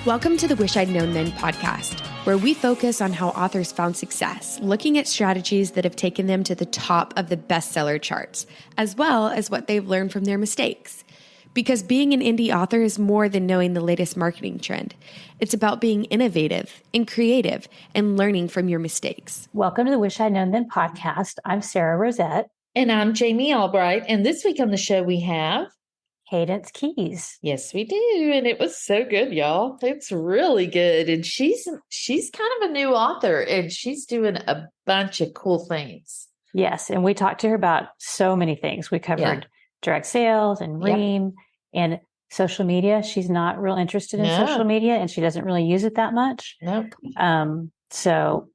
Welcome to the Wish I'd Known Then podcast, where we focus on how authors found success, looking at strategies that have taken them to the top of the bestseller charts, as well as what they've learned from their mistakes. Because being an indie author is more than knowing the latest marketing trend. It's about being innovative and creative and learning from your mistakes. Welcome to the Wish I'd Known Then podcast. I'm Sarah Rosette. And I'm Jamie Albright. And this week on the show we have Cadence Keys. Yes, we do. And it was so good, y'all. It's really good. And she's kind of a new author and she's doing a bunch of cool things. Yes. And we talked to her about so many things. We covered direct sales and Ream and social media. She's not real interested in social media and she doesn't really use it that much. Nope. So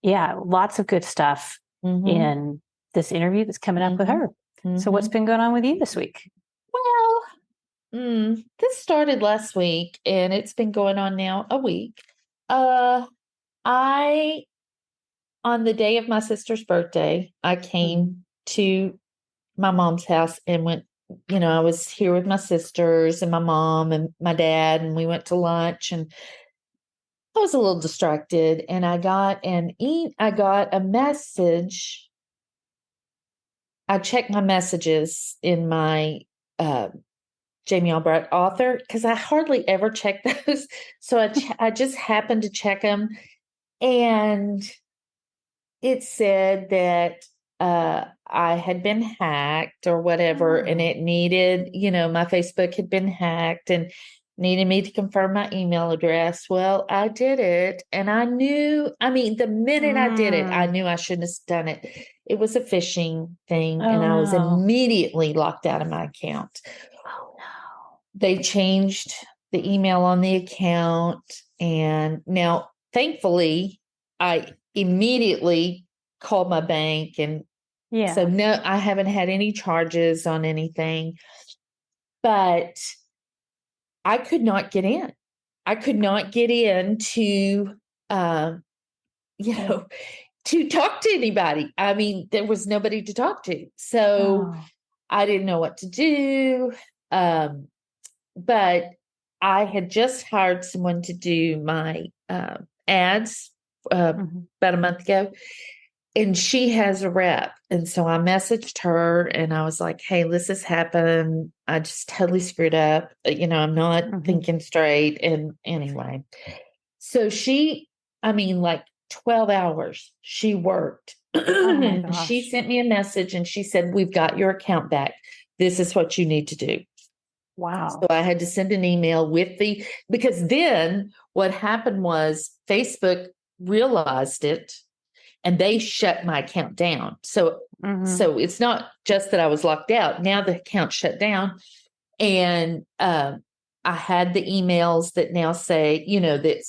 yeah, lots of good stuff in this interview that's coming up with her. So what's been going on with you this week? Well, this started last week and it's been going on now a week. On the day of my sister's birthday, I came to my mom's house and went, I was here with my sisters and my mom and my dad, and we went to lunch, and I was a little distracted, and I got a message. I checked my messages in my Jamie Albright author, because I hardly ever check those. So I just happened to check them, and it said that I had been hacked or whatever, and it needed, my Facebook had been hacked and needed me to confirm my email address. Well, I did it, and I knew, the minute I did it, I knew I shouldn't have done it. It was a phishing thing, and I was immediately locked out of my account. Oh, no. They changed the email on the account, and now, thankfully, I immediately called my bank, and so no, I haven't had any charges on anything, but I could not get in. I could not get in to, to talk to anybody. There was nobody to talk to. So I didn't know what to do. But I had just hired someone to do my ads about a month ago. And she has a rep. And so I messaged her and I was like, hey, this has happened. I just totally screwed up. I'm not thinking straight. And anyway, so she, 12 hours she worked. She sent me a message and she said, we've got your account back. This is what you need to do. Wow. So I had to send an email because then what happened was Facebook realized it. And they shut my account down. So it's not just that I was locked out. Now the account shut down. And I had the emails that now say, that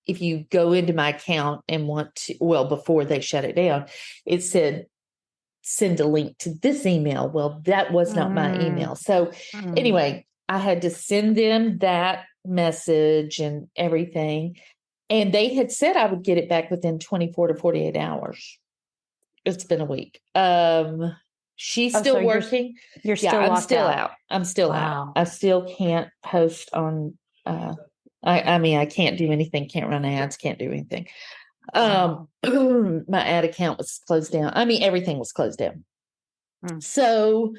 if you go into my account and want to, before they shut it down, it said, send a link to this email. Well, that was not my email. So anyway, I had to send them that message and everything. And they had said I would get it back within 24 to 48 hours. It's been a week. She's still working. You're still I'm locked still out. out. I'm still out. I still can't post on, I can't do anything. Can't run ads. Can't do anything. My ad account was closed down. Everything was closed down. So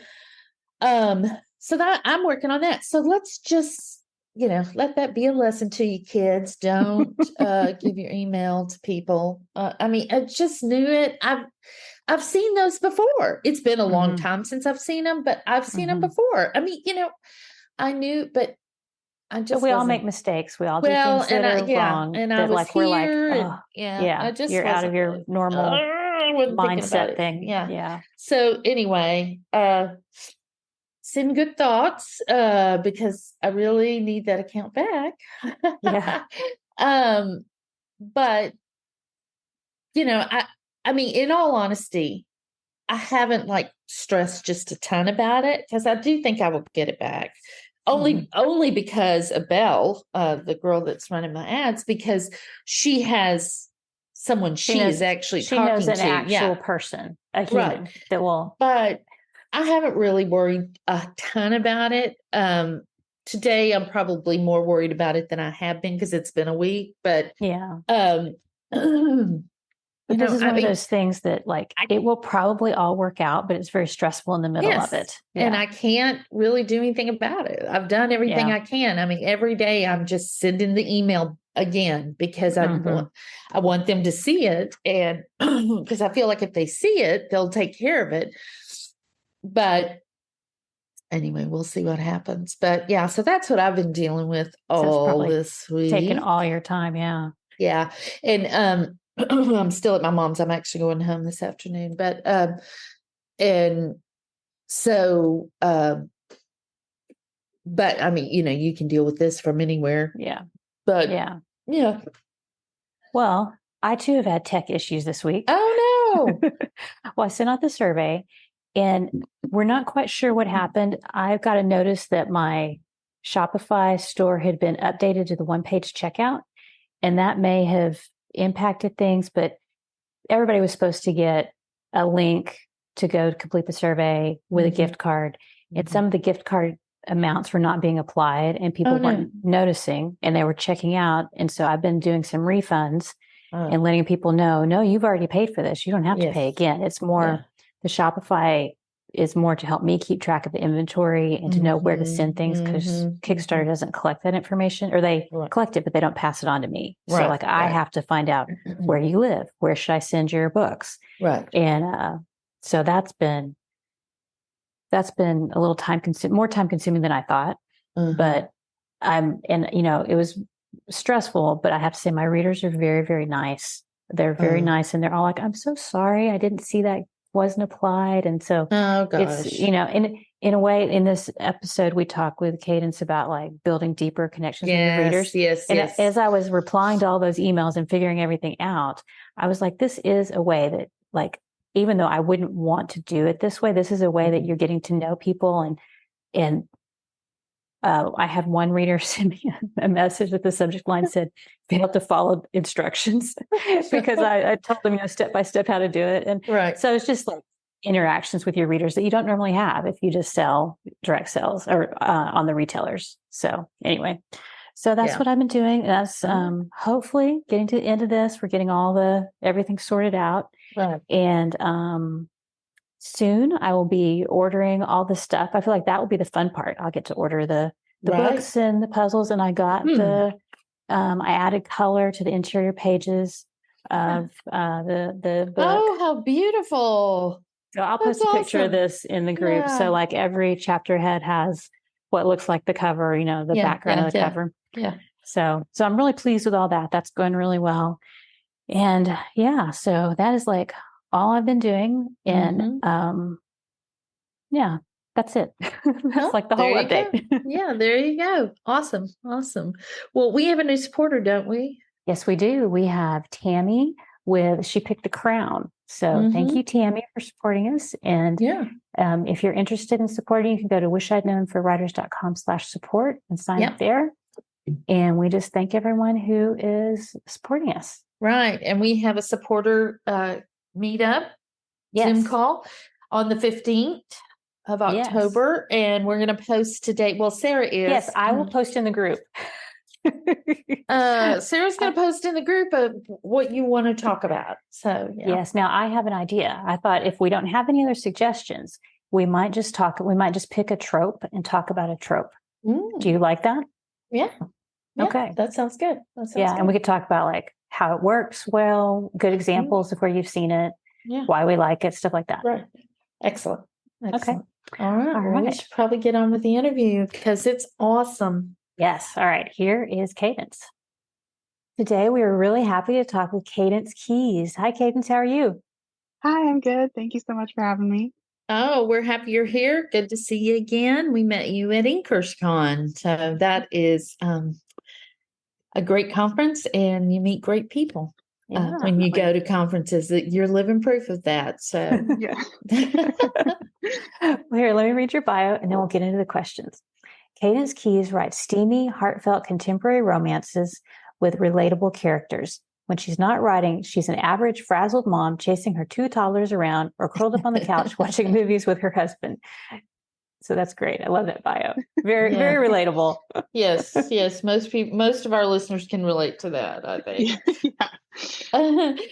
that I'm working on that. So let's just, let that be a lesson to you kids. Don't give your email to people. I just knew it. I've seen those before. It's been a long time since I've seen them, but I've seen them before. I knew, but I just we all make mistakes. We all do things that are wrong. And I was we're I just you're out of your normal mindset thing. Yeah. So anyway, send good thoughts because I really need that account back. But in all honesty, I haven't stressed just a ton about it because I do think I will get it back. Only because of Belle, the girl that's running my ads, because she has someone she is actually talking to. She knows an actual person, a human that will. But I haven't really worried a ton about it. today I'm probably more worried about it than I have been because it's been a week. But Yeah. But this is one of those things that it will probably all work out, but it's very stressful in the middle of it. Yeah. And I can't really do anything about it. I've done everything I can. I mean, every day I'm just sending the email again because I want them to see it. And because I feel like if they see it, they'll take care of it. But anyway, we'll see what happens. But yeah, so that's what I've been dealing with all this week. Taking all your time. Yeah. Yeah. And, I'm still at my mom's. I'm actually going home this afternoon, but, and so, but I mean, you can deal with this from anywhere. Yeah. But yeah. Well, I too have had tech issues this week. Oh no. Well, I sent out the survey and we're not quite sure what happened. I've got a notice that my Shopify store had been updated to the one-page checkout, and that may have impacted things, but everybody was supposed to get a link to go complete the survey with a gift card. And some of the gift card amounts were not being applied and people weren't noticing and they were checking out. And so I've been doing some refunds and letting people know, no, you've already paid for this. You don't have to pay again. It's more, the Shopify is more to help me keep track of the inventory and to know where to send things, because Kickstarter doesn't collect that information, or they collect it, but they don't pass it on to me. So I have to find out where you live, where should I send your books? Right. And so that's been a little more time consuming than I thought, but it was stressful, but I have to say my readers are very, very nice. They're very nice. And they're all like, I'm so sorry. I didn't see that wasn't applied. And so it's, in a way, in this episode, we talk with Cadence about building deeper connections with your readers. Yes. As I was replying to all those emails and figuring everything out, I was like, this is a way that even though I wouldn't want to do it this way, this is a way that you're getting to know people. And I had one reader send me a message with the subject line said, failed to follow instructions because I told them, step by step how to do it. And so it's just interactions with your readers that you don't normally have if you just sell direct sales or on the retailers. So anyway, that's what I've been doing. That's hopefully getting to the end of this. We're getting everything sorted out. Right. And soon I will be ordering all the stuff. I feel like that will be the fun part. I'll get to order the books and the puzzles. And I got I added color to the interior pages of the book. Oh, how beautiful. So I'll post a picture of this in the group. Yeah. So every chapter head has what looks like the cover, the background of the cover. Yeah. So I'm really pleased with all that. That's going really well. And so that is all I've been doing. And that's it. That's the whole update. Yeah, there you go. Awesome. Well, we have a new supporter, don't we? Yes, we do. We have Tammy she picked a crown. So thank you, Tammy, for supporting us. And if you're interested in supporting, you can go to wishidknownforwriters.com/support and sign up there. And we just thank everyone who is supporting us. Right. And we have a supporter meetup, Zoom call on the 15th of October. And we're going to post today. Well, Sarah is. Yes, I will post in the group. Sarah's going to post in the group of what you want to talk about. So, yes. Now I have an idea. I thought if we don't have any other suggestions, we might just pick a trope and talk about a trope. Do you like that? Yeah. Okay. That sounds good. Good. And we could talk about how it works well, good examples of where you've seen it, why we like it, stuff like that. Right. Excellent. Okay. All right. We should probably get on with the interview because it's awesome. Yes. All right. Here is Cadence. Today, we are really happy to talk with Cadence Keys. Hi, Cadence. How are you? Hi, I'm good. Thank you so much for having me. Oh, we're happy you're here. Good to see you again. We met you at InkersCon. So that is a great conference, and you meet great people when you go to conferences. That you're living proof of that. So, Well, here, let me read your bio, and then we'll get into the questions. Cadence Keys writes steamy, heartfelt contemporary romances with relatable characters. When she's not writing, she's an average frazzled mom chasing her two toddlers around or curled up on the couch watching movies with her husband. So that's great. I love that bio. Very, very relatable. Yes. Most of our listeners can relate to that, I think.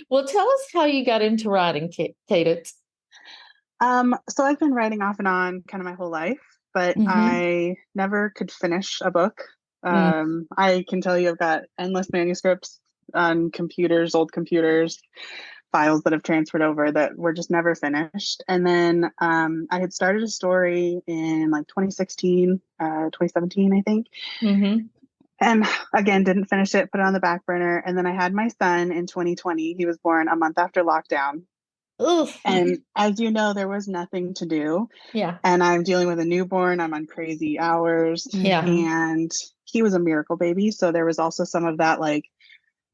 Well, tell us how you got into writing, Cadence. So I've been writing off and on kind of my whole life, but I never could finish a book. I can tell you I've got endless manuscripts on computers, old computers, files that have transferred over that were just never finished. And then I had started a story in like 2016, 2017, I think. And again, didn't finish it, put it on the back burner. And then I had my son in 2020. He was born a month after lockdown. Oof. And as you know, there was nothing to do. Yeah. And I'm dealing with a newborn. I'm on crazy hours. Yeah. And he was a miracle baby. So there was also some of that, like,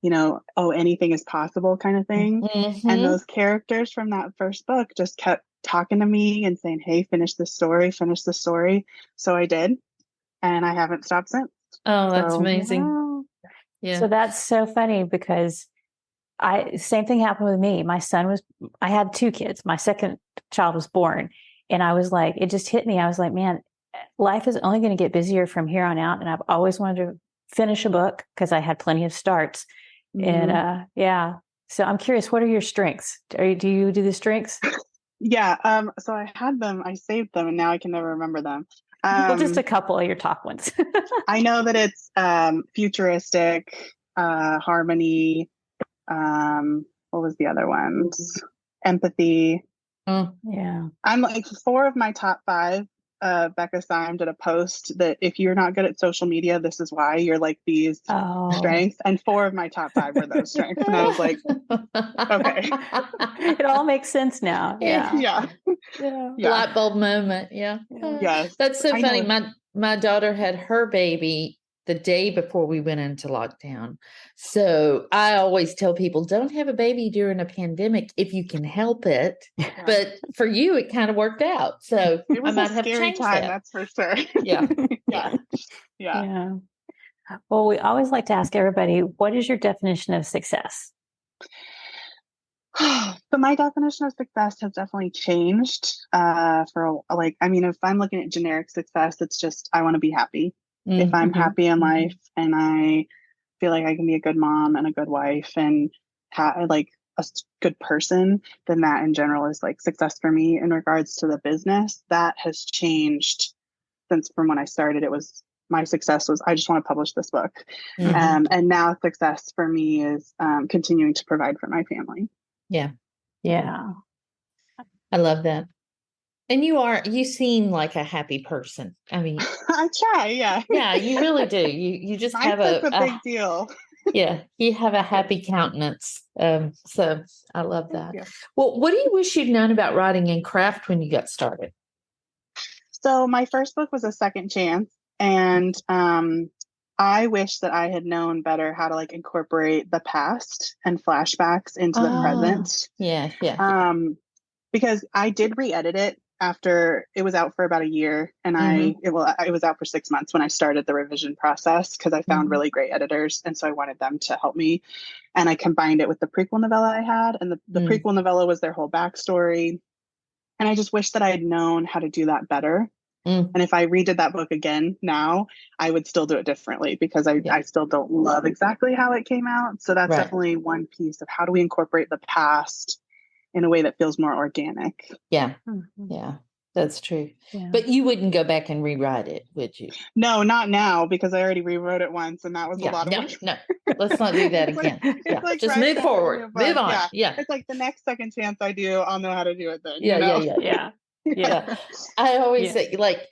anything is possible kind of thing. And those characters from that first book just kept talking to me and saying, hey, finish the story. So I did. And I haven't stopped since. Oh, that's amazing. Wow. Yeah. So that's so funny because same thing happened with me. I had 2 kids. My second child was born. And I was like, it just hit me. I was like, man, life is only going to get busier from here on out. And I've always wanted to finish a book because I had plenty of starts. And so I'm curious, what are your strengths? Do you do the strengths? Yeah. So I had them, I saved them, and now I can never remember them. Well, just a couple of your top ones. I know that it's futuristic, harmony. What was the other ones? Empathy. Yeah. I'm like 4 of my top 5. Becca Syme did a post that if you're not good at social media, this is why. You're like these strengths. And 4 of my top 5 were those strengths. And I was like, okay. It all makes sense now. Yeah. Light bulb moment. Yeah. Yes. That's so funny. My daughter had her baby the day before we went into lockdown. So I always tell people, don't have a baby during a pandemic if you can help it. Yeah. But for you, it kind of worked out. So it was I might a have scary changed time, that. that's for sure. Yeah. Well, we always like to ask everybody, what is your definition of success? So my definition of success has definitely changed. If I'm looking at generic success, it's just I want to be happy. If I'm happy in life and I feel like I can be a good mom and a good wife and like a good person, then that in general is like success for me. In regards to the business, that has changed since from when I started. My success was I just want to publish this book. And now success for me is continuing to provide for my family. Yeah. I love that. And you seem like a happy person. I mean, I try. Yeah. Yeah, you really do. You just have a big deal. Yeah, you have a happy countenance. So I love that. Yeah. Well, what do you wish you'd known about writing and craft when you got started? So my first book was a second chance. And I wish that I had known better how to like incorporate the past and flashbacks into the present. Yeah. Because I did re-edit it after it was out for about a year, and it was out for 6 months when I started the revision process because I found really great editors, and so I wanted them to help me. And I combined it with the prequel novella I had, and the prequel novella was their whole backstory. And I just wish that I had known how to do that better. And if I redid that book again now, I would still do it differently because I still don't love exactly how it came out. So that's definitely one piece of how do we incorporate the past in a way that feels more organic. Yeah, that's true. Yeah. But you wouldn't go back and rewrite it, would you? No, not now, because I already rewrote it once, and that was a lot of work. No, let's not do that again. Like just move forward, move on. Yeah, it's like the next second chance I do, I'll know how to do it then. Yeah. I always say, like,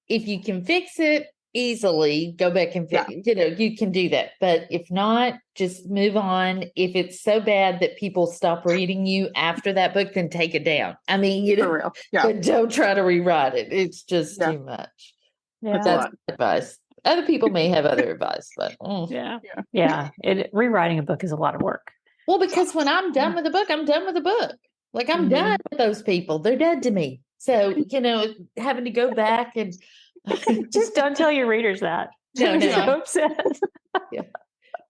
if you can fix it easily, go back and fix it. You can do that. But if not, just move on. If it's so bad that people stop reading you after that book, then take it down. I mean, for real. But don't try to rewrite it. It's just too much. Yeah. That's advice. Other people may have other advice, but rewriting a book is a lot of work. Well, because when I'm done with the book, I'm done with the book. Like I'm done with those people. They're dead to me. So, having to go back and just don't tell your readers that. No. So upset.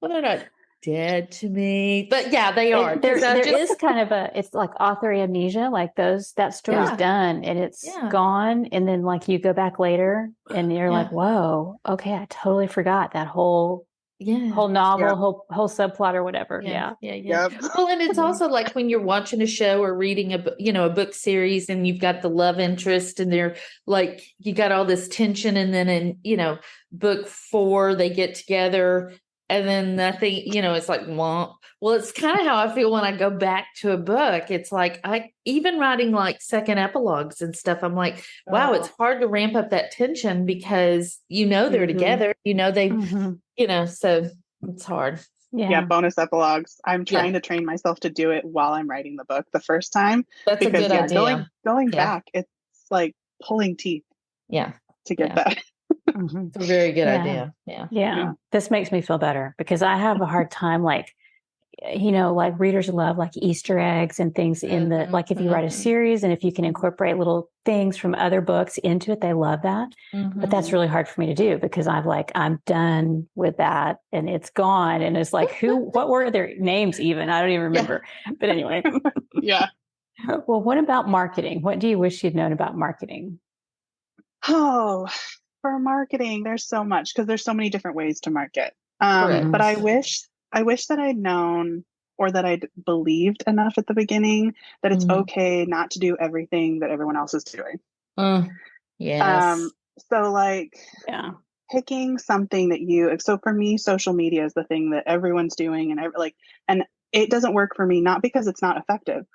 Well, no. dead to me. But yeah, they are. There is kind of it's like author amnesia, like that story's done and it's gone. And then like you go back later and you're like, whoa, okay, I totally forgot that whole novel, whole subplot or whatever. Yeah. Well, and it's also like when you're watching a show or reading a book series and you've got the love interest and they're like, you got all this tension. And then in, book 4, they get together and then nothing, it's like, well, it's kind of how I feel when I go back to a book. It's like, even writing like second epilogues and stuff, I'm like, wow, it's hard to ramp up that tension because, they're together, they've, so it's hard. Yeah. Bonus epilogues. I'm trying to train myself to do it while I'm writing the book the first time. That's a good idea. Going back, it's like pulling teeth. Yeah. To get that. It's a very good idea. Yeah. This makes me feel better because I have a hard time, like, like readers love like Easter eggs and things in the, like if you write a series and if you can incorporate little things from other books into it, they love that. But that's really hard for me to do because I'm done with that and it's gone. And it's like, what were their names even? I don't even remember. But anyway. Yeah. Well, what about marketing? What do you wish you'd known about marketing? Oh, for marketing, there's so much because there's so many different ways to market. But I wish that I'd known or that I'd believed enough at the beginning that it's okay not to do everything that everyone else is doing. Yes. So like picking something that so for me, social media is the thing that everyone's doing and it doesn't work for me, not because it's not effective.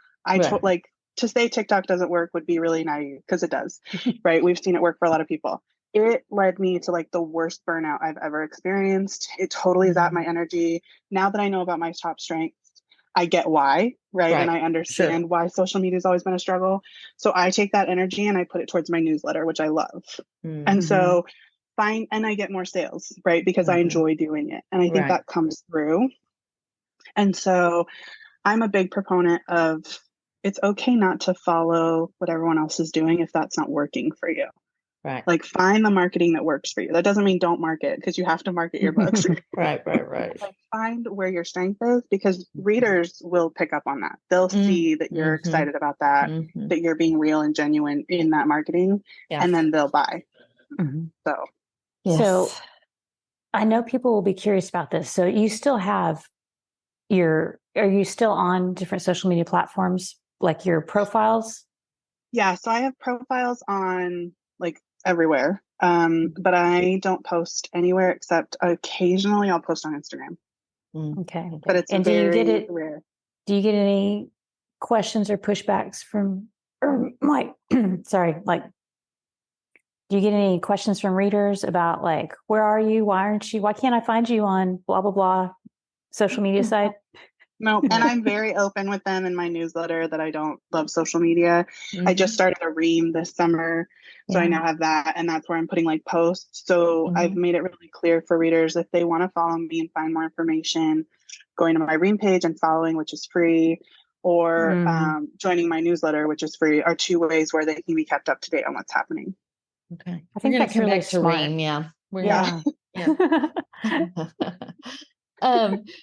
To say TikTok doesn't work would be really naive because it does, right? We've seen it work for a lot of people. It led me to like the worst burnout I've ever experienced. It totally zapped my energy. Now that I know about my top strengths, I get why, right? And I understand why social media has always been a struggle. So I take that energy and I put it towards my newsletter, which I love. And so and I get more sales, right? Because I enjoy doing it. And I think that comes through. And so I'm a big proponent of it's okay not to follow what everyone else is doing if that's not working for you. Right. Like find the marketing that works for you. That doesn't mean don't market because you have to market your books. Right. Like find where your strength is because readers will pick up on that. They'll see that you're excited about that, that you're being real and genuine in that marketing, and then they'll buy. So I know people will be curious about this. So you still have are you still on different social media platforms, like your profiles? Yeah. So I have profiles on like everywhere. But I don't post anywhere except occasionally I'll post on Instagram. Okay. But it's very rare. Do you get any questions or pushbacks from do you get any questions from readers about like, where are you? Why can't I find you on blah, blah, blah social media site? No, and I'm very open with them in my newsletter that I don't love social media. I just started a Ream this summer, so I now have that, and that's where I'm putting like posts. So I've made it really clear for readers if they want to follow me and find more information, going to my Ream page and following, which is free, or joining my newsletter, which is free, are two ways where they can be kept up to date on what's happening. Okay, I think that's really smart. Ream,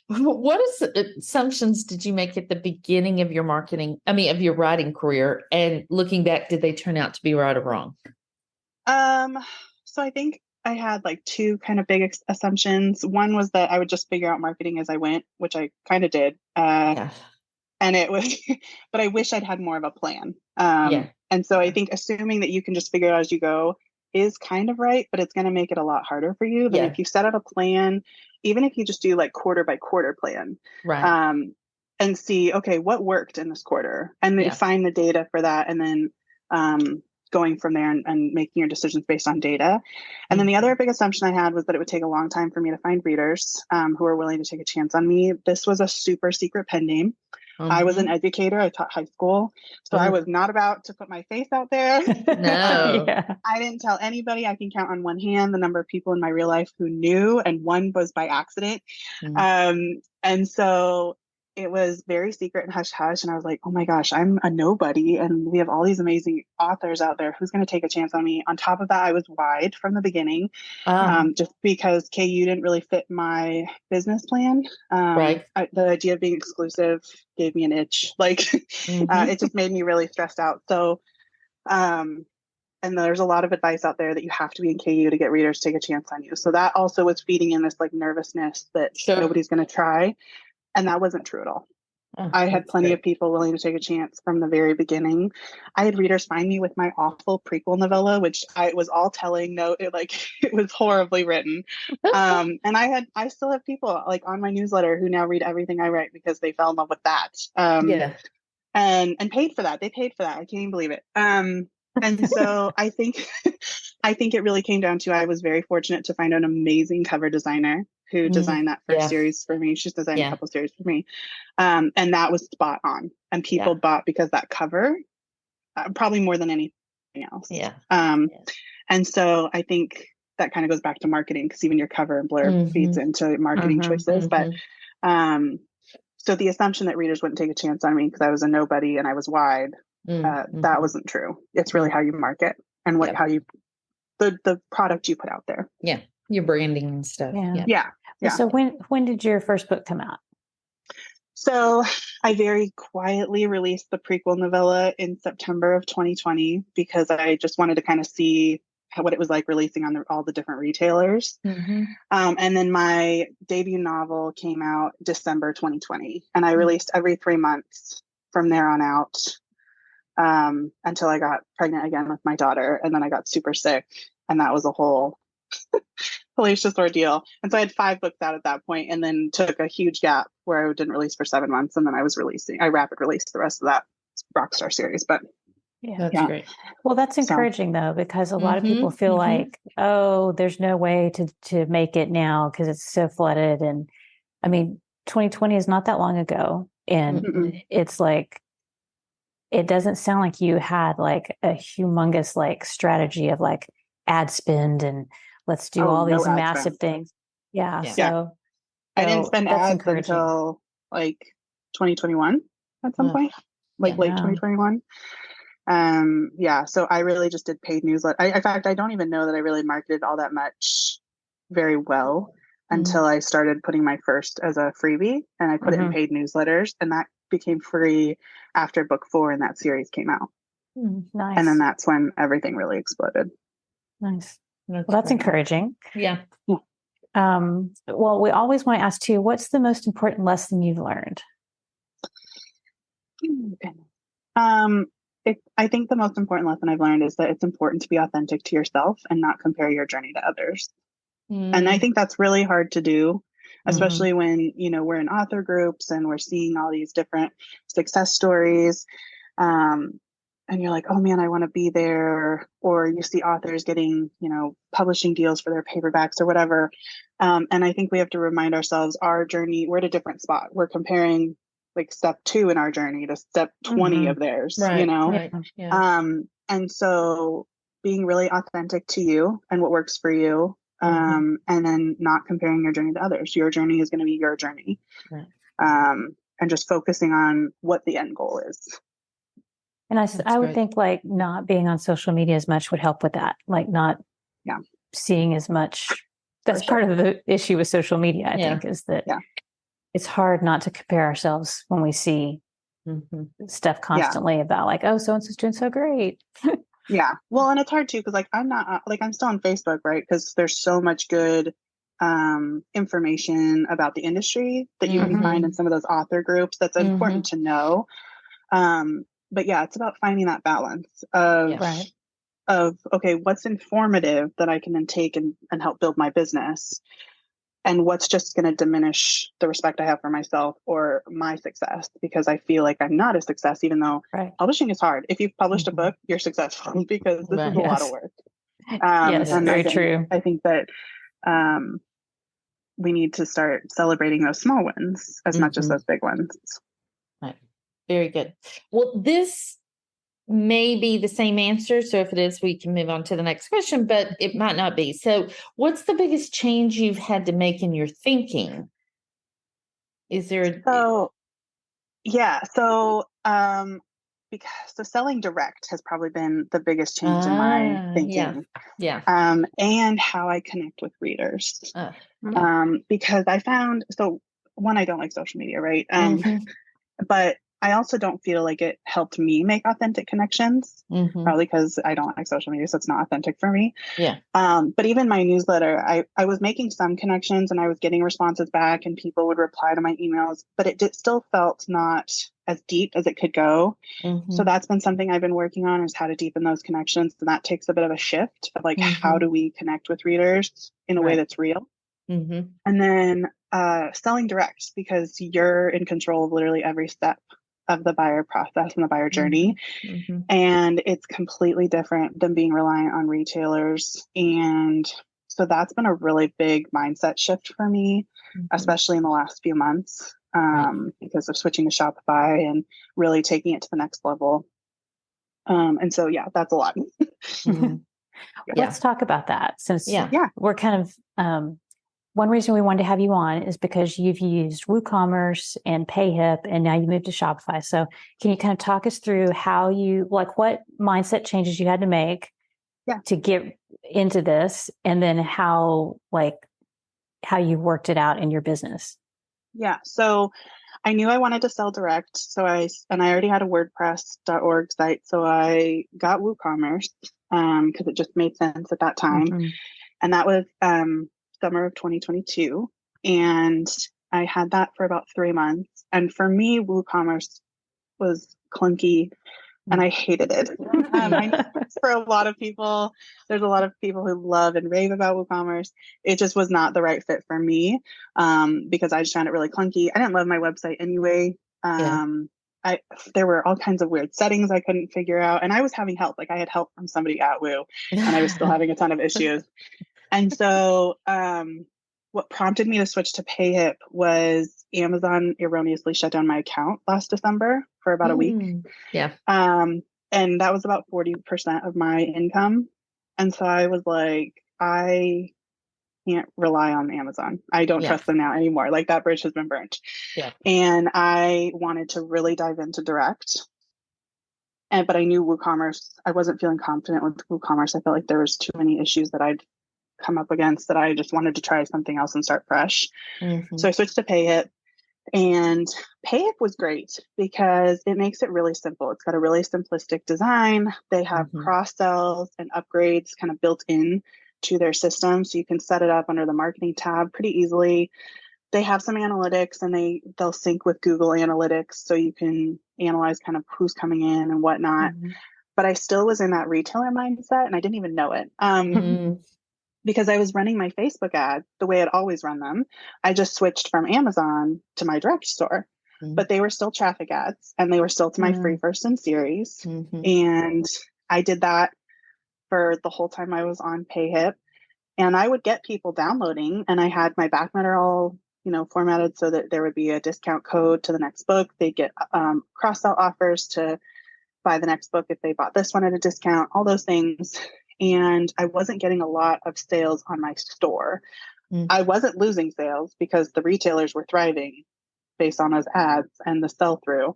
what assumptions did you make at the beginning of your of your writing career? And looking back, did they turn out to be right or wrong? So I think I had like two kind of big assumptions. One was that I would just figure out marketing as I went, which I kind of did. And it was, but I wish I'd had more of a plan. And so I think assuming that you can just figure it out as you go is kind of right, but it's going to make it a lot harder for you than if you set out a plan, even if you just do like quarter by quarter plan, and see, okay, what worked in this quarter, and then find the data for that. And then, going from there and making your decisions based on data. And then the other big assumption I had was that it would take a long time for me to find readers, who are willing to take a chance on me. This was a super secret pen name. I was an educator. I taught high school. So I was not about to put my face out there. No. I didn't tell anybody. I can count on one hand the number of people in my real life who knew, and one was by accident. And so it was very secret and hush hush. And I was like, oh my gosh, I'm a nobody. And we have all these amazing authors out there. Who's going to take a chance on me? On top of that, I was wide from the beginning, just because KU didn't really fit my business plan. Right. The idea of being exclusive gave me an itch. Like, it just made me really stressed out. So, and there's a lot of advice out there that you have to be in KU to get readers to take a chance on you. So that also was feeding in this like nervousness that nobody's going to try. And that wasn't true at all. I had plenty of people willing to take a chance from the very beginning. I had readers find me with my awful prequel novella, which I was all telling. No, it was horribly written. And I still have people like on my newsletter who now read everything I write because they fell in love with that. And paid for that. They paid for that. I can't even believe it. And so I think it really came down to, I was very fortunate to find an amazing cover designer who designed that first series for me. She's designed a couple series for me. And that was spot on. And people bought because that cover, probably more than anything else. And so I think that kind of goes back to marketing, because even your cover and blurb feeds into marketing choices. But so the assumption that readers wouldn't take a chance on me because I was a nobody and I was wide, that wasn't true. It's really how you market and how you, the product you put out there. Yeah. Your branding and stuff. Yeah. So when did your first book come out? So I very quietly released the prequel novella in September of 2020 because I just wanted to kind of see what it was like releasing on all the different retailers. And then my debut novel came out December 2020, and I released every 3 months from there on out, until I got pregnant again with my daughter. And then I got super sick, and that was a whole hellacious ordeal. And so I had 5 books out at that point, and then took a huge gap where I didn't release for 7 months. And then I rapid released the rest of that Rockstar series. But that's great. Well, that's encouraging though, because a lot of people feel like, oh, there's no way to make it now because it's so flooded. And I mean, 2020 is not that long ago. And it's like, it doesn't sound like you had like a humongous like strategy of like ad spend and let's do all these massive things. So I didn't spend ads until like 2021 at some point, like late 2021. So I really just did paid newsletter. In fact, I don't even know that I really marketed all that much very well until I started putting my first as a freebie, and I put it in paid newsletters, and that became free after book 4 in that series came out. Nice. And then that's when everything really exploded. Nice. Well, that's encouraging. Yeah. Well, we always want to ask too, what's the most important lesson you've learned? I think the most important lesson I've learned is that it's important to be authentic to yourself and not compare your journey to others. And I think that's really hard to do, especially when, we're in author groups and we're seeing all these different success stories. And you're like, oh man, I want to be there. Or you see authors getting, publishing deals for their paperbacks or whatever. And I think we have to remind ourselves our journey, we're at a different spot. We're comparing like step 2 in our journey to step 20 of theirs, Right. Yeah. And so being really authentic to you and what works for you, and then not comparing your journey to others. Your journey is going to be your journey. Right. And just focusing on what the end goal is. And I would think like not being on social media as much would help with that. Like not seeing as much. That's part of the issue with social media, I think, is that it's hard not to compare ourselves when we see stuff constantly about like, oh, so-and-so's doing so great. Well, and it's hard too, because like I'm still on Facebook, right? Because there's so much good information about the industry that you can find in some of those author groups that's important to know. But it's about finding that balance of okay, what's informative that I can then take and help build my business, and what's just going to diminish the respect I have for myself or my success, because I feel like I'm not a success, even though publishing is hard. If you've published a book, you're successful, because this is a lot of work. Yes, and very true. I think that we need to start celebrating those small wins as much as those big ones. Right. Very good. Well, this may be the same answer. So if it is, we can move on to the next question, but it might not be. So what's the biggest change you've had to make in your thinking? Is there... Yeah. So, because selling direct has probably been the biggest change in my thinking, Yeah. and how I connect with readers. Yeah. Because I found, so one, I don't like social media, right? Mhm. But I also don't feel like it helped me make authentic connections, Mhm. probably because I don't like social media, so it's not authentic for me. Yeah. But even my newsletter, I was making some connections and I was getting responses back and people would reply to my emails, but still felt not as deep as it could go. So Mhm. that's been something I've been working on, is how to deepen those connections. And that takes a bit of a shift of like, how do we connect with readers in a way Right. that's real? Mhm. And then selling direct, because you're in control of literally every step of the buyer process and the buyer journey. Mhm. And it's completely different than being reliant on retailers. And so that's been a really big mindset shift for me, Mhm. especially in the last few months, Right. because of switching to Shopify and really taking it to the next level. And so, yeah, that's a lot. Mhm. Yeah. Let's talk about that, since Yeah. we're kind of one reason we wanted to have you on is because you've used WooCommerce and PayHip, and now you moved to Shopify. So can you kind of talk us through how you, like, what mindset changes you had to make to get into this, and then how you worked it out in your business? Yeah. So I knew I wanted to sell direct. I already had a WordPress.org site. So I got WooCommerce because it just made sense at that time. Mm-hmm. And that was summer of 2022. And I had that for about 3 months. And for me, WooCommerce was clunky and I hated it. I know for a lot of people, there's a lot of people who love and rave about WooCommerce. It just was not the right fit for me, because I just found it really clunky. I didn't love my website anyway. There were all kinds of weird settings I couldn't figure out, and I was having help. Like, I had help from somebody at Woo, and I was still having a ton of issues. And so, what prompted me to switch to PayHip was Amazon erroneously shut down my account last December for about a week. Yeah. And that was about 40% of my income. And so I was like, I can't rely on Amazon. I don't trust them now anymore. Like, that bridge has been burnt. Yeah. And I wanted to really dive into direct. But I knew WooCommerce, I wasn't feeling confident with WooCommerce. I felt like there was too many issues that I'd come up against, that I just wanted to try something else and start fresh. Mhm. So I switched to PayHip. And PayHip was great because it makes it really simple. It's got a really simplistic design. They have cross sells and upgrades kind of built in to their system. So you can set it up under the marketing tab pretty easily. They have some analytics, and they'll sync with Google Analytics, so you can analyze kind of who's coming in and whatnot. But I still was in that retailer mindset, and I didn't even know it. Because I was running my Facebook ads the way I'd always run them. I just switched from Amazon to my direct store, but they were still traffic ads, and they were still to my free first in series. And I did that for the whole time I was on PayHip, and I would get people downloading, and I had my back matter all, formatted so that there would be a discount code to the next book. They'd get cross-sell offers to buy the next book if they bought this one at a discount, all those things. And I wasn't getting a lot of sales on my store. I wasn't losing sales because the retailers were thriving based on those ads and the sell-through,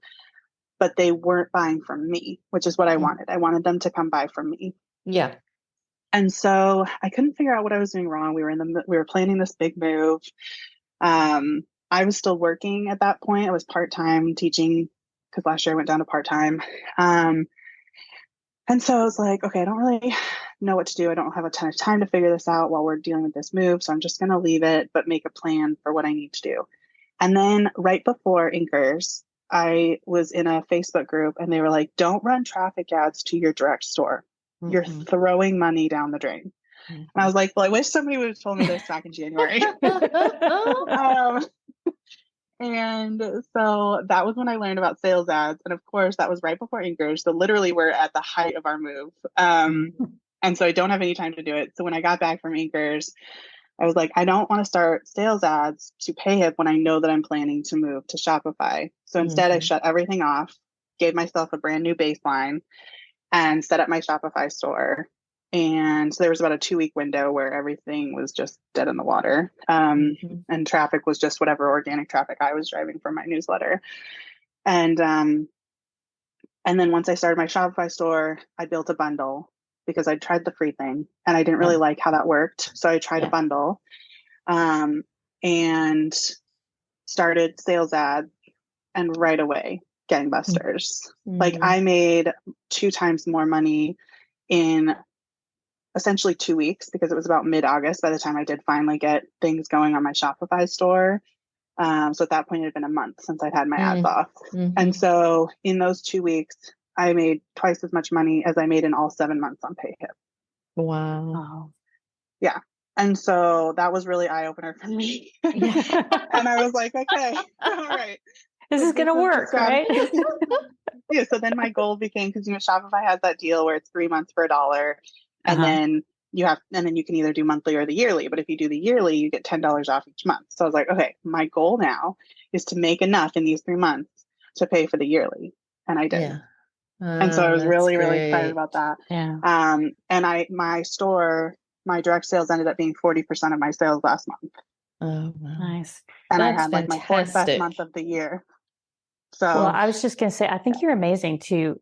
but they weren't buying from me, which is what I wanted. I wanted them to come buy from me. Yeah. And so I couldn't figure out what I was doing wrong. We were planning this big move. I was still working at that point. I was part-time teaching, because last year I went down to part-time. And so I was like, okay, I don't really know what to do. I don't have a ton of time to figure this out while we're dealing with this move. So I'm just going to leave it, but make a plan for what I need to do. And then right before Inkers, I was in a Facebook group, and they were like, don't run traffic ads to your direct store. You're throwing money down the drain. And I was like, well, I wish somebody would have told me this back in January. And so that was when I learned about sales ads. And of course, that was right before Inkers. So literally we're at the height of our move. And so I don't have any time to do it. So when I got back from Inkers, I was like, I don't want to start sales ads to PayHip when I know that I'm planning to move to Shopify. So instead, I shut everything off, gave myself a brand new baseline, and set up my Shopify store. And so there was about a 2-week window where everything was just dead in the water. And traffic was just whatever organic traffic I was driving from my newsletter. And then once I started my Shopify store, I built a bundle because I tried the free thing and I didn't really like how that worked. So I tried a bundle, and started sales ads, and right away, gangbusters. Like I made 2 times more money in essentially 2 weeks, because it was about mid-August by the time I did finally get things going on my Shopify store. So at that point, it had been a month since I'd had my ads off. And so in those 2 weeks, I made twice as much money as I made in all 7 months on PayHip. Wow. Yeah. And so that was really eye-opener for me. And I was like, okay, all right. This is going to work, right? Yeah. So then my goal became, because Shopify has that deal where it's 3 months for $1, and then you can either do monthly or the yearly. But if you do the yearly, you get $10 off each month. So I was like, okay, my goal now is to make enough in these 3 months to pay for the yearly, and I did. Yeah. And so I was really, really excited about that. Yeah. And my store, my direct sales ended up being 40% of my sales last month. Oh, wow. Nice. And That's I had like my 4th best month of the year. So, well, I was just going to say, I think you're amazing to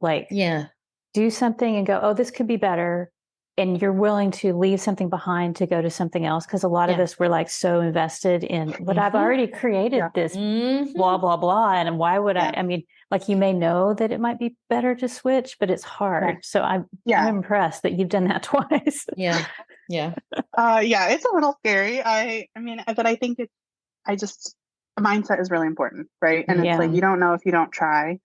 do something and go, oh, this could be better. And you're willing to leave something behind to go to something else. Because a lot of us were like so invested in, but I've already created this blah, blah, blah. And why would I mean, like, you may know that it might be better to switch, but it's hard. So I'm impressed that you've done that twice. Yeah. It's a little scary. But I think mindset is really important, right? And it's like, you don't know if you don't try.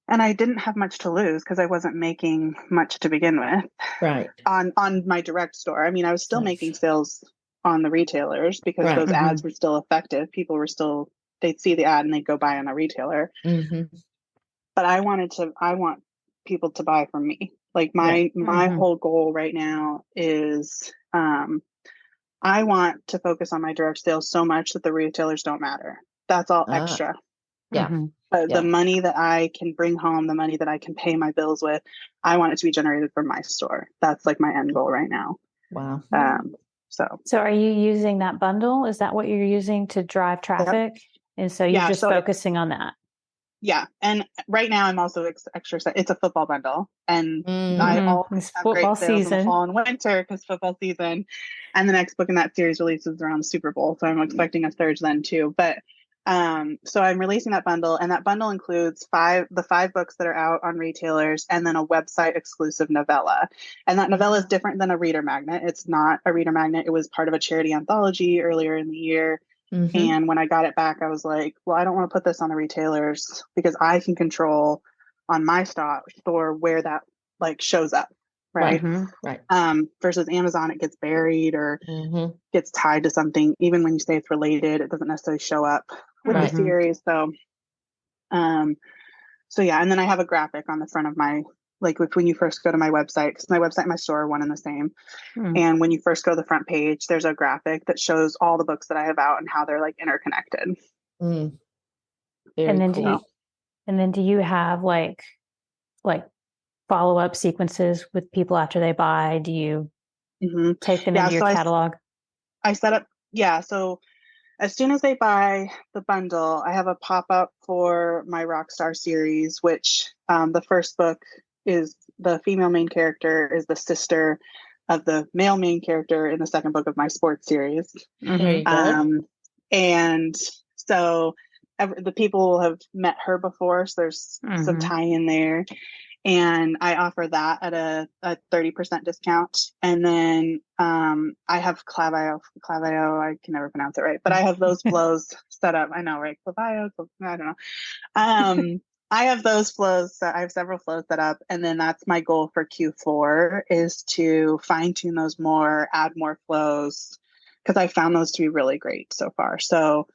And I didn't have much to lose because I wasn't making much to begin with. Right. On my direct store. I mean, I was still making sales on the retailers because those ads were still effective. People were still, they'd see the ad and they'd go buy on a retailer. But I want people to buy from me. Like my whole goal right now is, I want to focus on my direct sales so much that the retailers don't matter. That's all extra. The money that I can bring home, the money that I can pay my bills with, I want it to be generated from my store. That's like my end goal right now. Wow. So are you using that bundle? Is that what you're using to drive traffic? Yep. And so you're just focusing on that. Yeah. And right now I'm also extra. It's a football bundle, and I always have great sales in the fall and winter because football season, and the next book in that series releases around the Super Bowl. So I'm expecting a surge then too. But so I'm releasing that bundle, and that bundle includes the 5 books that are out on retailers, and then a website exclusive novella. And that novella is different than a reader magnet. It's not a reader magnet. It was part of a charity anthology earlier in the year. And when I got it back, I was like, well, I don't want to put this on the retailers because I can control on my store where that like shows up. Right. Versus Amazon, it gets buried or gets tied to something. Even when you say it's related, it doesn't necessarily show up with the series. So yeah. And then I have a graphic on the front of my, like when you first go to my website, because my website and my store are one and the same. And when you first go to the front page, there's a graphic that shows all the books that I have out and how they're like interconnected. And then do you have like follow-up sequences with people after they buy? Do you take them into your catalog? I set up, so as soon as they buy the bundle, I have a pop-up for my Rockstar series, which the first book is the female main character is the sister of the male main character in the second book of my sports series. And so the people have met her before, so there's some tie-in there. And I offer that at a 30% discount. And then I have Klavio, I can never pronounce it right, but I have those flows set up. I know, right? Klavio, I don't know. I have those flows. I have several flows set up. And then that's my goal for Q4 is to fine tune those more, add more flows, because I found those to be really great so far. So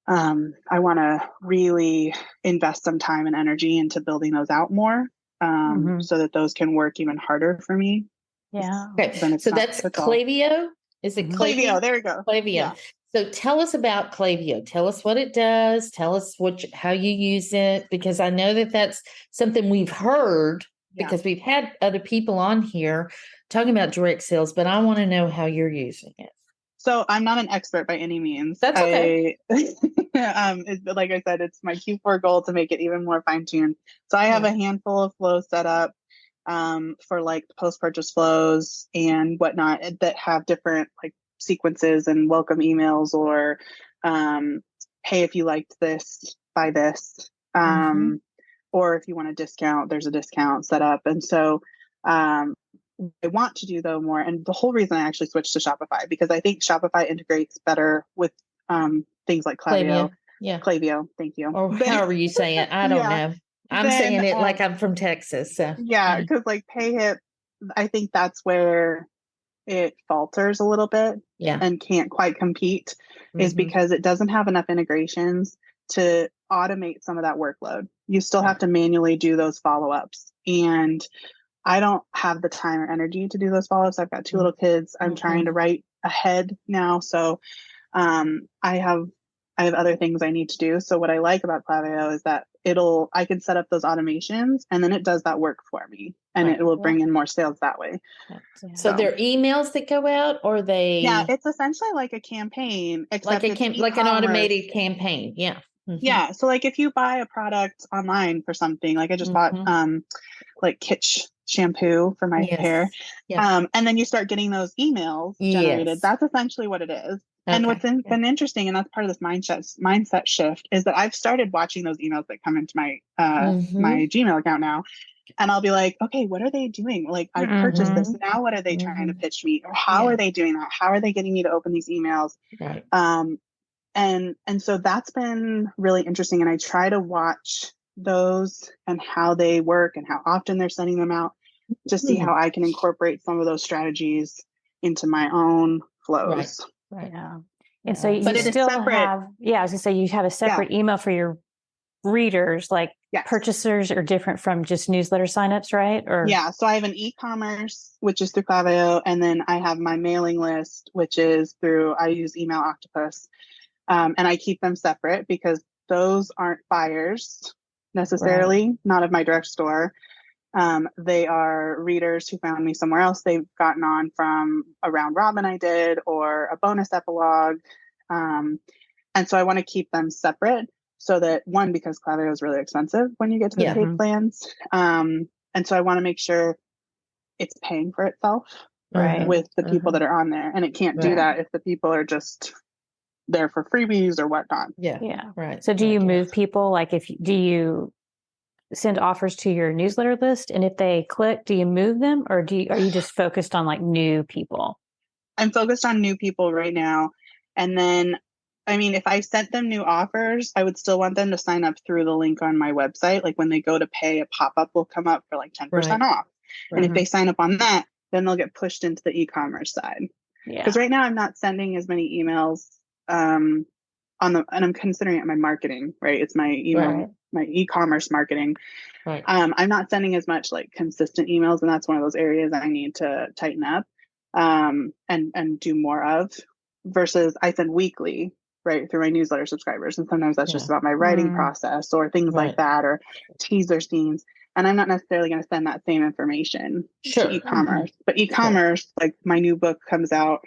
I want to really invest some time and energy into building those out more. So that those can work even harder for me. Yeah. Okay. So that's Klavio. Is it Klavio? There we go. Klavio. Yeah. So tell us about Klavio. Tell us what it does. Tell us how you use it, because I know that that's something we've heard because we've had other people on here talking about direct sales, but I want to know how you're using it. So I'm not an expert by any means. That's okay. Like I said, it's my Q4 goal to make it even more fine-tuned. So I have a handful of flows set up for like post-purchase flows and whatnot that have different like sequences and welcome emails or hey, if you liked this, buy this. Or if you want a discount, there's a discount set up. And so I want to do though more. And the whole reason I actually switched to Shopify, because I think Shopify integrates better with things like Klavio. Yeah. Klavio. Thank you. Or however you say it. I don't know. I'm saying it like I'm from Texas. So. Yeah. Because like PayHip, I think that's where it falters a little bit and can't quite compete is because it doesn't have enough integrations to automate some of that workload. You still have to manually do those follow-ups. And I don't have the time or energy to do those follow-ups. I've got 2 little kids. I'm trying to write ahead now. So I have other things I need to do. So what I like about Klavio is that I can set up those automations and then it does that work for me and it will bring in more sales that way. So they're emails that go out or they? Yeah, it's essentially like a campaign, except like an automated campaign. Yeah. Yeah. So like if you buy a product online for something, like I just bought like Kitsch shampoo for my hair. And then you start getting those emails generated. That's essentially what it is. Okay. And what's been interesting, and that's part of this mindset shift, is that I've started watching those emails that come into my my Gmail account now. And I'll be like, okay, what are they doing? Like, I purchased this. Now what are they trying to pitch me? Or how are they doing that? How are they getting me to open these emails? Right. And so that's been really interesting. And I try to watch those and how they work and how often they're sending them out to see how I can incorporate some of those strategies into my own flows. Right. Yeah. And so you still have, I was going to say, you have a separate email for your readers, like purchasers are different from just newsletter signups, right? Or so I have an e-commerce, which is through Klavio, and then I have my mailing list, which is I use Email Octopus. And I keep them separate because those aren't buyers necessarily, not of my direct store. They are readers who found me somewhere else. They've gotten on from a round robin I did or a bonus epilogue. And so I want to keep them separate so that because Klavio is really expensive when you get to the paid plans. And so I want to make sure it's paying for itself with the people that are on there. And it can't do that if the people are just there for freebies or whatnot. Right. So do you move people? Like do you send offers to your newsletter list? And if they click, do you move them or are you just focused on like new people? I'm focused on new people right now. And then, I mean, if I sent them new offers, I would still want them to sign up through the link on my website. Like when they go to pay, a pop-up will come up for like 10% off. And if they sign up on that, then they'll get pushed into the e-commerce side. Because right now I'm not sending as many emails and I'm considering it my marketing, right? It's my email, my e-commerce marketing. I'm not sending as much like consistent emails, and that's one of those areas I need to tighten up and do more of. Versus I send weekly, right, through my newsletter subscribers, and sometimes that's just about my writing process or things like that, or teaser scenes. And I'm not necessarily going to send that same information to e-commerce, but e-commerce, like my new book comes out.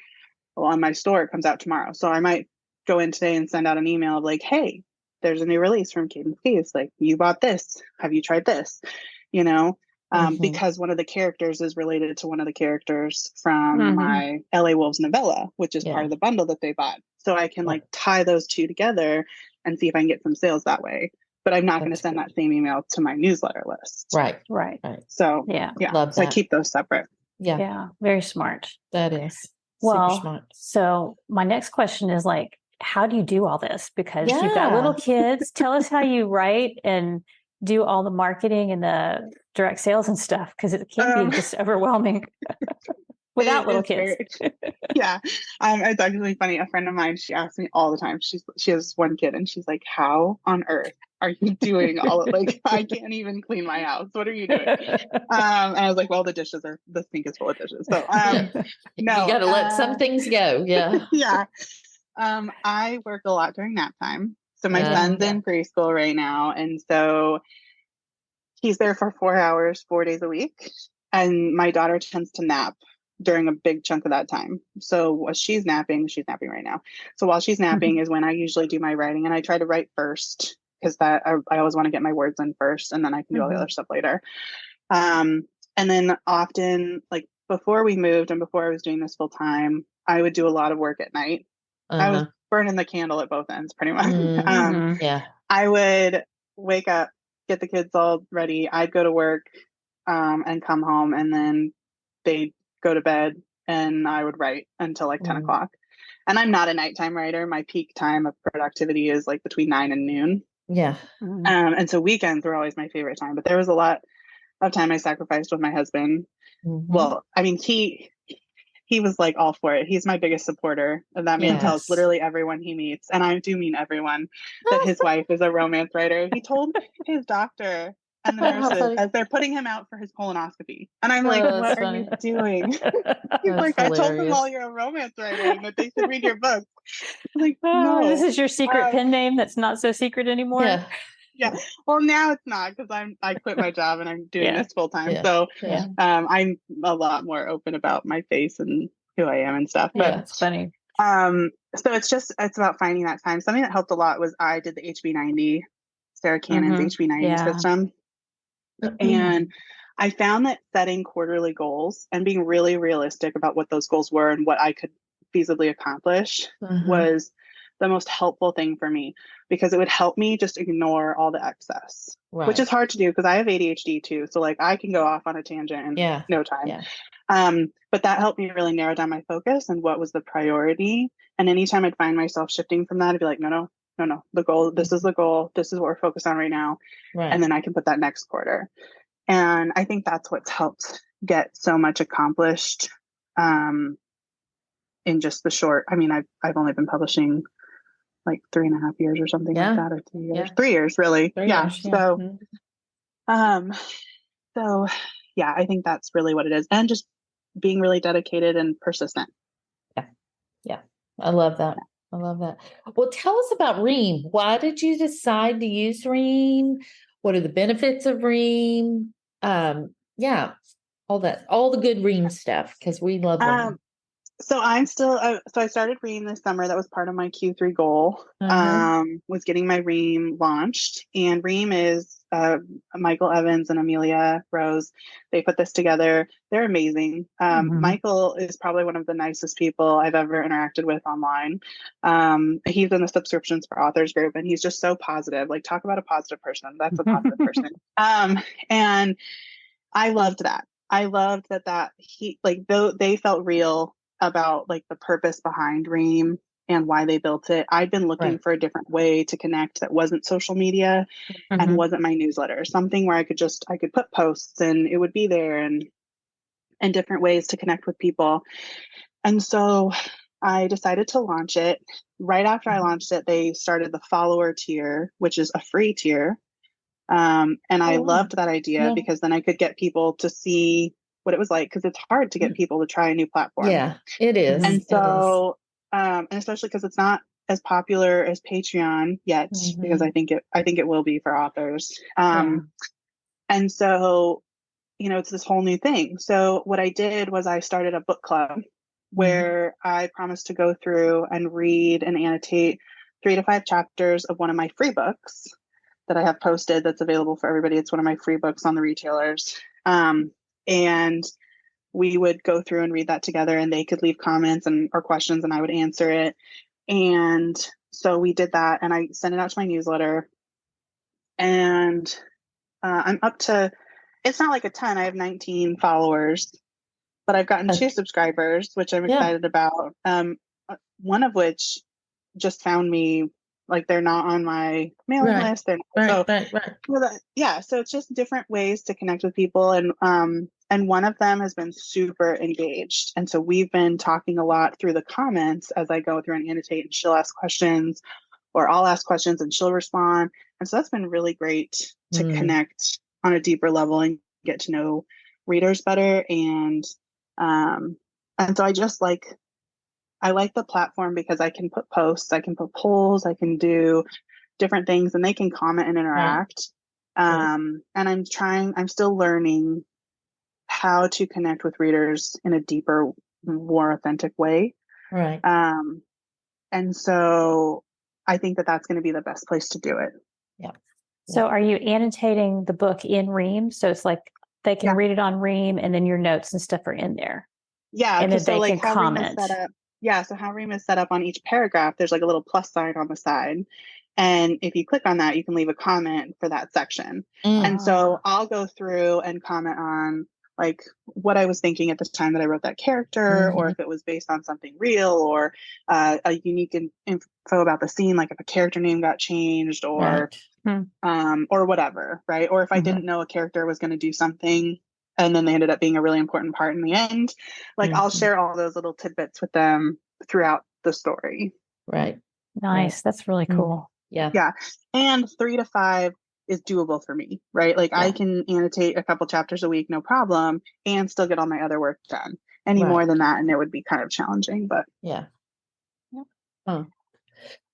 On my store, it comes out tomorrow. So I might go in today and send out an email of like, hey, there's a new release from Cadence Keys. Like, you bought this. Have you tried this? You know, because one of the characters is related to one of the characters from my LA Wolves novella, which is part of the bundle that they bought. So I can like tie those two together and see if I can get some sales that way. But I'm not going to send that same email to my newsletter list. Right. So Love so that. I keep those separate. Yeah. Very smart. That is. Well, super smart. So my next question is like, how do you do all this? Because you've got little kids. Tell us how you write and do all the marketing and the direct sales and stuff, because it can be just overwhelming without little kids. It's actually funny. A friend of mine, she asks me all the time. She has one kid, and she's like, "How on earth are you doing all of like? I can't even clean my house. What are you doing?" And I was like, "Well, the sink is full of dishes." So no, you got to let some things go. I work a lot during nap time. So my son's in preschool right now, and so he's there for 4 hours, 4 days a week. And my daughter tends to nap during a big chunk of that time. So while she's napping right now. So while she's napping is when I usually do my writing, and I try to write first because that I always want to get my words in first, and then I can do all the other stuff later. And then often, like before we moved and before I was doing this full time, I would do a lot of work at night. I was burning the candle at both ends pretty much. I would wake up, get the kids all ready. I'd go to work and come home, and then they'd go to bed, and I would write until like 10 o'clock. And I'm not a nighttime writer. My peak time of productivity is like between 9 and noon. And so weekends were always my favorite time, but there was a lot of time I sacrificed with my husband. Well, I mean, he was like all for it. He's my biggest supporter. And that man tells literally everyone he meets, and I do mean everyone, that his wife is a romance writer. He told his doctor and the nurses as they're putting him out for his colonoscopy. And I'm like, what are you doing? He's like, hilarious. I told them all you're a romance writer and that they should read your book. I'm like, no. This is your secret pen name that's not so secret anymore. Yeah. Well, now it's not, because I quit my job and I'm doing this full time. So I'm a lot more open about my face and who I am and stuff. But it's funny. So it's about finding that time. Something that helped a lot was I did the HB90, Sarah Cannon's HB90 system. And I found that setting quarterly goals and being really realistic about what those goals were and what I could feasibly accomplish was the most helpful thing for me, because it would help me just ignore all the excess, which is hard to do because I have ADHD too. So like I can go off on a tangent in no time. But that helped me really narrow down my focus and what was the priority. And anytime I'd find myself shifting from that, I'd be like, no, the goal, this is the goal. This is what we're focused on right now. And then I can put that next quarter. And I think that's what's helped get so much accomplished in just the short. I mean, I've only been publishing like 3.5 years or something like that, or 3 years. 3 years, really. 3 years, So, so yeah, I think that's really what it is, and just being really dedicated and persistent. Yeah, I love that. Well, tell us about Ream. Why did you decide to use Ream? What are the benefits of Ream? All the good Ream stuff, because we love Ream. So I'm still, so I started Ream this summer. That was part of my Q3 goal, was getting my Ream launched. And Ream is Michael Evans and Amelia Rose. They put this together. They're amazing. Michael is probably one of the nicest people I've ever interacted with online. He's in the subscriptions for authors group, and he's just so positive. Like, talk about a positive person. That's a positive person. And I loved that. I loved that he, like, though they felt real about like the purpose behind Ream and why they built it. I'd been looking for a different way to connect that wasn't social media and wasn't my newsletter, something where I could put posts and it would be there, and different ways to connect with people. And so I decided to launch it. Right after I launched it, they started the follower tier, which is a free tier. And I loved that idea because then I could get people to see what it was like, because it's hard to get people to try a new platform. Yeah, it is. And so, and especially because it's not as popular as Patreon yet, because I think it will be for authors. And so, it's this whole new thing. So what I did was I started a book club where I promised to go through and read and annotate 3 to 5 chapters of one of my free books that I have posted that's available for everybody. It's one of my free books on the retailers. And we would go through and read that together, and they could leave comments or questions, and I would answer it. And so we did that, and I sent it out to my newsletter. And I'm up to, it's not like a ton. I have 19 followers, but I've gotten 2 subscribers, which I'm excited about. One of which just found me, like, they're not on my mailing list. They're not, so it's just different ways to connect with people. And one of them has been super engaged. And so we've been talking a lot through the comments as I go through and annotate, and she'll ask questions, or I'll ask questions and she'll respond. And so that's been really great to connect on a deeper level and get to know readers better. And so I like the platform because I can put posts, I can put polls, I can do different things, and they can comment and interact. And I'm still learning how to connect with readers in a deeper, more authentic way. Right. And so I think that that's going to be the best place to do it. Yeah. So are you annotating the book in Ream? So it's like they can read it on Ream and then your notes and stuff are in there. Yeah. And then so they like can how Ream is comment. set up. Yeah. So how Ream is set up on each paragraph, there's like a little plus sign on the side. And if you click on that, you can leave a comment for that section. And so I'll go through and comment on like what I was thinking at the time that I wrote that character, or if it was based on something real, or a unique info about the scene, like if a character name got changed, or whatever, right? Or if I didn't know a character was going to do something and then they ended up being a really important part in the end, like I'll share all those little tidbits with them throughout the story. Right. Nice. Right. That's really cool. Yeah. Yeah. And 3 to 5 is doable for me, right? Like I can annotate a couple chapters a week, no problem, and still get all my other work done. Any more than that, and it would be kind of challenging, but yeah. Huh.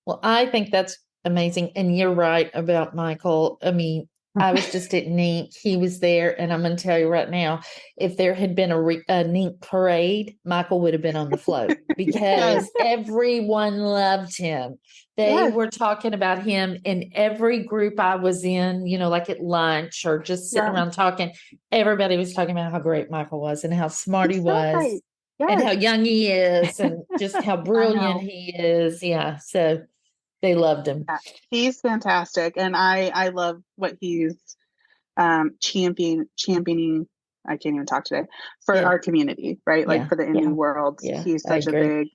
Well, I think that's amazing. And you're right about Michael. I mean, I was just at NINC. He was there. And I'm going to tell you right now, if there had been a NINC parade, Michael would have been on the float because everyone loved him. They were talking about him in every group I was in, you know, like at lunch or just sitting around talking. Everybody was talking about how great Michael was and how smart he was and how young he is and just how brilliant he is. Yeah. So they loved him. Yeah, he's fantastic. And I love what he's championing. I can't even talk today for our community, right? Like for the indie world, he's such a big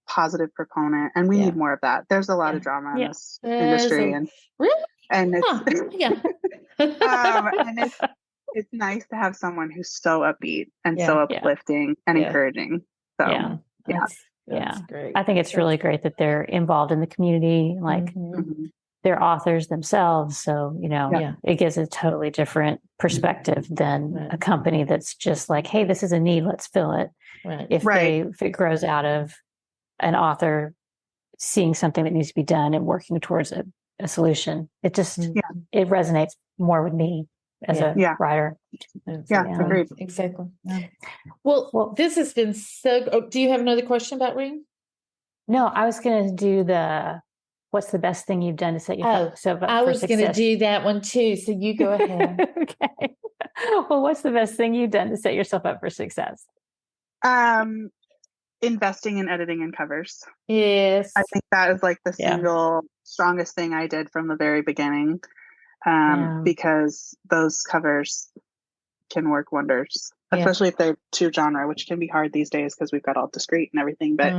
positive proponent, and we need more of that. There's a lot of drama in this industry, and it's and it's nice to have someone who's so upbeat and so uplifting and encouraging. So That's great. I think it's really great that they're involved in the community, like they're authors themselves. So, you know, it gives a totally different perspective than a company that's just like, hey, this is a need, let's fill it. Right. If it grows out of an author seeing something that needs to be done and working towards a solution, it just it resonates more with me as a writer. Agreed. Exactly. Yeah. Well, this has been so. Do you have another question about Ream? No, I was going to do what's the best thing you've done to set yourself up for success? I was going to do that one too. So you go ahead. Okay. Well, what's the best thing you've done to set yourself up for success? Investing in editing and covers. Yes. I think that is like the single strongest thing I did from the very beginning. Because those covers can work wonders, especially if they're too genre, which can be hard these days because we've got all discrete and everything. But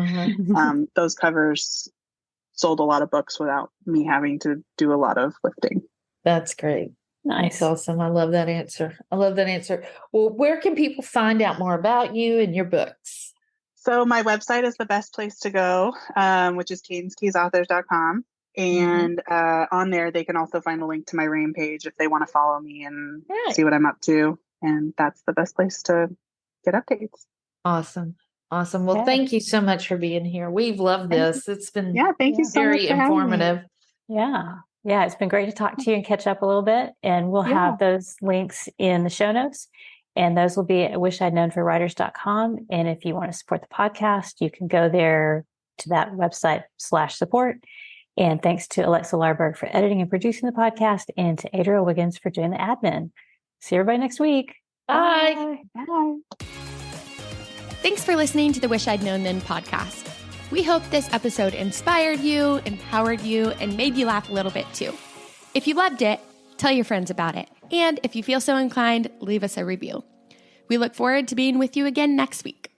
those covers sold a lot of books without me having to do a lot of lifting. That's great. Nice. That's awesome. I love that answer. Well, where can people find out more about you and your books? So my website is the best place to go, which is cadencekeysauthors.com. And on there, they can also find a link to my Ream page if they want to follow me and see what I'm up to. And that's the best place to get updates. Awesome. Well, thank you so much for being here. We've loved this. It's been thank you so very much for informative. Yeah. It's been great to talk to you and catch up a little bit. And we'll have those links in the show notes. And those will be at wishidknownforwriters.com. And if you want to support the podcast, you can go there to that website /support. And thanks to Alexa Larberg for editing and producing the podcast, and to Adriel Wiggins for doing the admin. See everybody next week. Bye. Bye. Thanks for listening to the Wish I'd Known Then podcast. We hope this episode inspired you, empowered you, and made you laugh a little bit too. If you loved it, tell your friends about it. And if you feel so inclined, leave us a review. We look forward to being with you again next week.